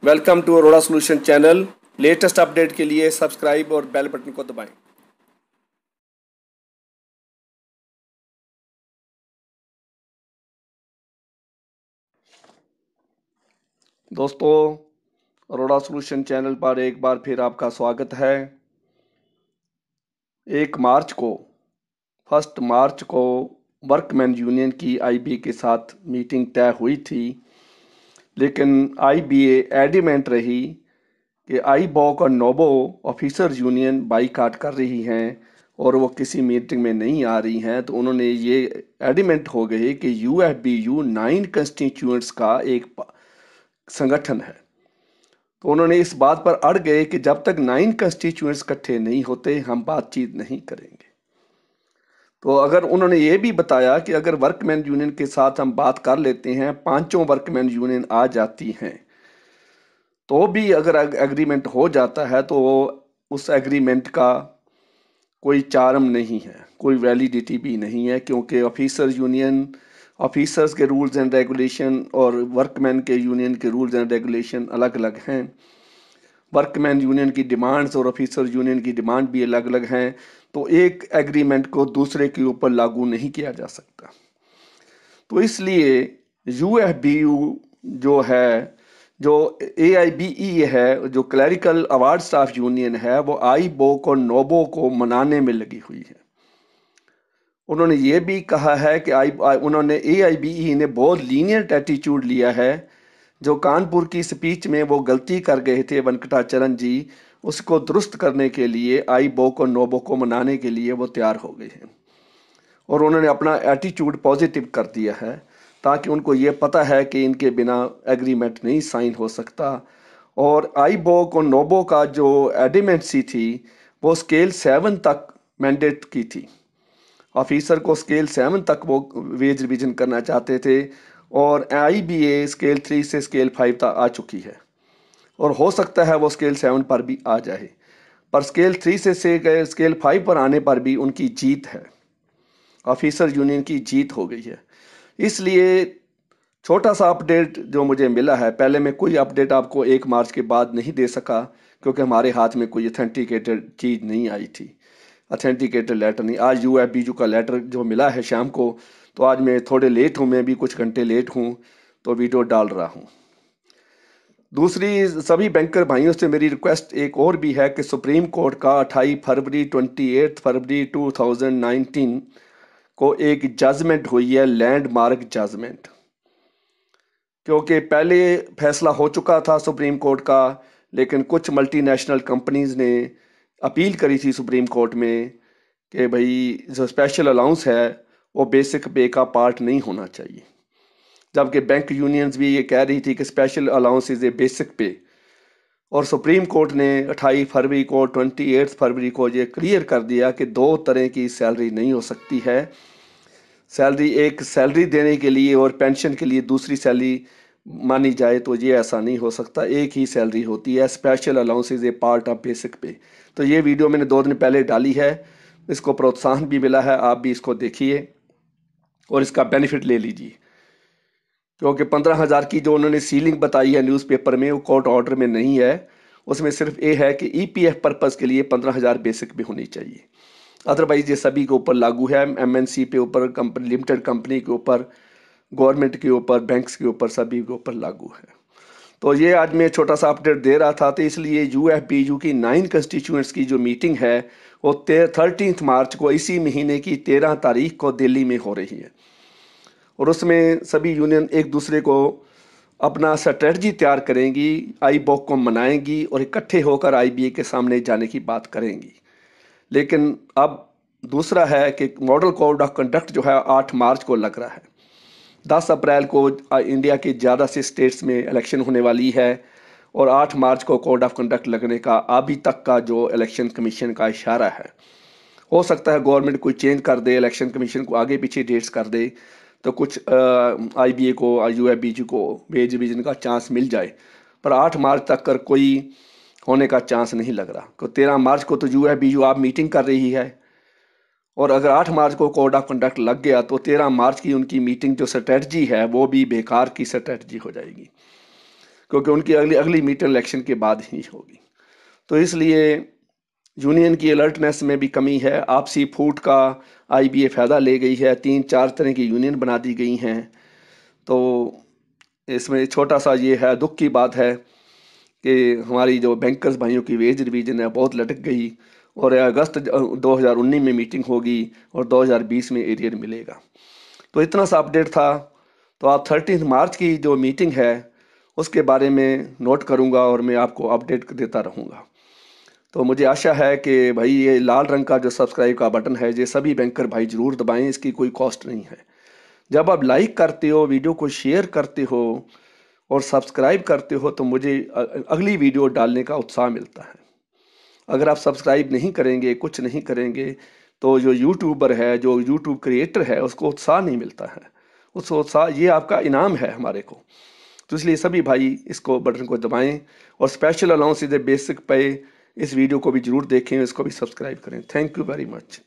Welcome to Arora solution channel. Latest update के लिए subscribe और बेल बटन को दबाएं। दोस्तों, अरोड़ा सॉल्यूशन चैनल पर एक बार फिर आपका स्वागत है। 1 मार्च को वर्कमैन यूनियन की आईबीए के साथ मीटिंग तय हुई थी, लेकिन आईबीए एडमेंट रही कि आईबॉक और नोबो ऑफिसर यूनियन बाईकाट कर रही हैं और वो किसी मीटिंग में नहीं आ रही हैं। तो उन्होंने ये एडमेंट हो गए कि यूएफबीयू 9 कंस्टिट्यूएंट्स का एक संगठन है। तो उन्होंने इस बात पर अड़ गए कि जब तक 9 कंस्टिट्यूएंट्स इकट्ठे नहीं होते हम बातचीत नहीं करेंगे। तो अगर उन्होंने ये भी बताया कि अगर वर्कमैन यूनियन के साथ हम बात कर लेते हैं, पांचों वर्कमैन यूनियन आ जाती हैं, तो भी अगर एग्रीमेंट हो जाता है तो उस एग्रीमेंट का कोई चार्म नहीं है, कोई वैलिडिटी भी नहीं है, क्योंकि ऑफिसर्स के रूल्स एंड रेगुलेशन और वर्कमैन के यूनियन के रूल्स एंड रेगुलेशन अलग अलग हैं। वर्कमैन यूनियन की डिमांड्स और ऑफिसर यूनियन की डिमांड भी अलग अलग हैं। तो एक एग्रीमेंट को दूसरे के ऊपर लागू नहीं किया जा सकता। तो इसलिए यूएफबीयू जो है, जो एआईबीई है, जो क्लरिकल अवार्ड स्टाफ यूनियन है, वो आईबोक और नोबो को मनाने में लगी हुई है। उन्होंने ये भी कहा है कि उन्होंने एआईबीई ने बहुत लीनियंट एटीट्यूड लिया है। जो कानपुर की स्पीच में वो गलती कर गए थे वेंकटाचरण जी, उसको दुरुस्त करने के लिए आईबोक और नोबो को मनाने के लिए वो तैयार हो गए हैं और उन्होंने अपना एटीट्यूड पॉजिटिव कर दिया है, ताकि उनको ये पता है कि इनके बिना एग्रीमेंट नहीं साइन हो सकता। और आईबोक और नोबो का जो एडिमेंसी थी वो स्केल 7 तक मैंडेट की थी। ऑफिसर को स्केल 7 तक वो वेज रिवीजन करना चाहते थे और आईबीए स्केल 3 से स्केल 5 तक आ चुकी है और हो सकता है वो स्केल 7 पर भी आ जाए, पर स्केल 3 से स्केल 5 पर आने पर भी उनकी जीत है, ऑफिसर यूनियन की जीत हो गई है। इसलिए छोटा सा अपडेट जो मुझे मिला है, पहले मैं कोई अपडेट आपको 1 मार्च के बाद नहीं दे सका क्योंकि हमारे हाथ में कोई अथेंटिकेटेड चीज़ नहीं आई थी, अथेंटिकेटेड लेटर नहीं। आज यूएफबीयू का लेटर जो मिला है शाम को, तो आज मैं थोड़े लेट हूँ, मैं भी कुछ घंटे लेट हूँ, तो वीडियो डाल रहा हूँ। दूसरी, सभी बैंकर भाइयों से मेरी रिक्वेस्ट एक और भी है कि सुप्रीम कोर्ट का 28 फरवरी 2019 को एक जजमेंट हुई है, लैंडमार्क जजमेंट। क्योंकि पहले फैसला हो चुका था सुप्रीम कोर्ट का, लेकिन कुछ मल्टीनेशनल कंपनीज ने अपील करी थी सुप्रीम कोर्ट में कि भाई जो स्पेशल अलाउंस है वो बेसिक पे का पार्ट नहीं होना चाहिए, जबकि बैंक यूनियंस भी ये कह रही थी कि special allowance is a basic पे। और सुप्रीम कोर्ट ने 28 फरवरी को 28 फरवरी को ये क्लियर कर दिया कि दो तरह की सैलरी नहीं हो सकती है। सैलरी, एक सैलरी देने के लिए और पेंशन के लिए दूसरी सैलरी मानी जाए, तो ये ऐसा नहीं हो सकता, एक ही सैलरी होती है। Special allowance is a part of basic पे। तो ये वीडियो मैंने 2 दिन पहले डाली है, इसको प्रोत्साहन भी मिला है, आप भी इसको देखिए और इसका बेनिफिट ले लीजिए। क्योंकि 15,000 की जो उन्होंने सीलिंग बताई है न्यूज़पेपर में, वो कोर्ट ऑर्डर में नहीं है। उसमें सिर्फ ये है कि ईपीएफ पर्पज़ के लिए 15,000 बेसिक भी होनी चाहिए, अदरवाइज ये सभी के ऊपर लागू है। एमएनसी पे ऊपर, कंपनी, लिमिटेड कंपनी के ऊपर, गवर्नमेंट के ऊपर, बैंक्स के ऊपर, सभी के ऊपर लागू है। तो ये आज मैं छोटा सा अपडेट दे रहा था। तो इसलिए यूएफबीयू की 9 कंस्टिट्यूएंट्स की जो मीटिंग है वो 13 मार्च को, इसी महीने की 13 तारीख को दिल्ली में हो रही है और उसमें सभी यूनियन एक दूसरे को अपना स्ट्रेटजी तैयार करेंगी, आईबॉक को मनाएंगी और इकट्ठे होकर आईबीए के सामने जाने की बात करेंगी। लेकिन अब दूसरा है कि मॉडल कोड ऑफ कंडक्ट जो है 8 मार्च को लग रहा है। 10 अप्रैल को इंडिया के ज़्यादा से स्टेट्स में इलेक्शन होने वाली है और 8 मार्च को कोड ऑफ कंडक्ट लगने का अभी तक का जो इलेक्शन कमीशन का इशारा है। हो सकता है गवर्नमेंट कोई चेंज कर दे, इलेक्शन कमीशन को आगे पीछे डेट्स कर दे, तो कुछ आईबीए को, यूएफबीयू को वेज रिवीजन का चांस मिल जाए, पर 8 मार्च तक कर कोई होने का चांस नहीं लग रहा। तो 13 मार्च को तो यूएफबीयू आप मीटिंग कर रही है और अगर 8 मार्च को कोड ऑफ कंडक्ट लग गया तो 13 मार्च की उनकी मीटिंग जो स्ट्रेटजी है वो भी बेकार की स्ट्रेटजी हो जाएगी। क्योंकि उनकी अगली अगली मीटिंग इलेक्शन के बाद ही होगी। तो इसलिए यूनियन की अलर्टनेस में भी कमी है। आपसी फूट का आईबीए फ़ायदा ले गई है, 3-4 तरह की यूनियन बना दी गई हैं। तो इसमें छोटा सा ये है, दुख की बात है कि हमारी जो बैंकर्स भाइयों की वेज रिवीजन है बहुत लटक गई, और अगस्त 2019 में मीटिंग होगी और 2020 में एरियर मिलेगा। तो इतना सा अपडेट था। तो आप 13 मार्च की जो मीटिंग है उसके बारे में नोट करूंगा और मैं आपको अपडेट देता रहूंगा। तो मुझे आशा है कि भाई ये लाल रंग का जो सब्सक्राइब का बटन है ये सभी बैंकर भाई ज़रूर दबाएं, इसकी कोई कॉस्ट नहीं है। जब आप लाइक करते हो, वीडियो को शेयर करते हो और सब्सक्राइब करते हो तो मुझे अगली वीडियो डालने का उत्साह मिलता है। अगर आप सब्सक्राइब नहीं करेंगे, कुछ नहीं करेंगे, तो जो यूट्यूबर है, जो यूट्यूब क्रिएटर है, उसको उत्साह नहीं मिलता है। उस उत्साह, ये आपका इनाम है हमारे को। तो इसलिए सभी भाई इसको बटन को दबाएं और special allowance is a basic पे इस वीडियो को भी जरूर देखें, इसको भी सब्सक्राइब करें। Thank you very much.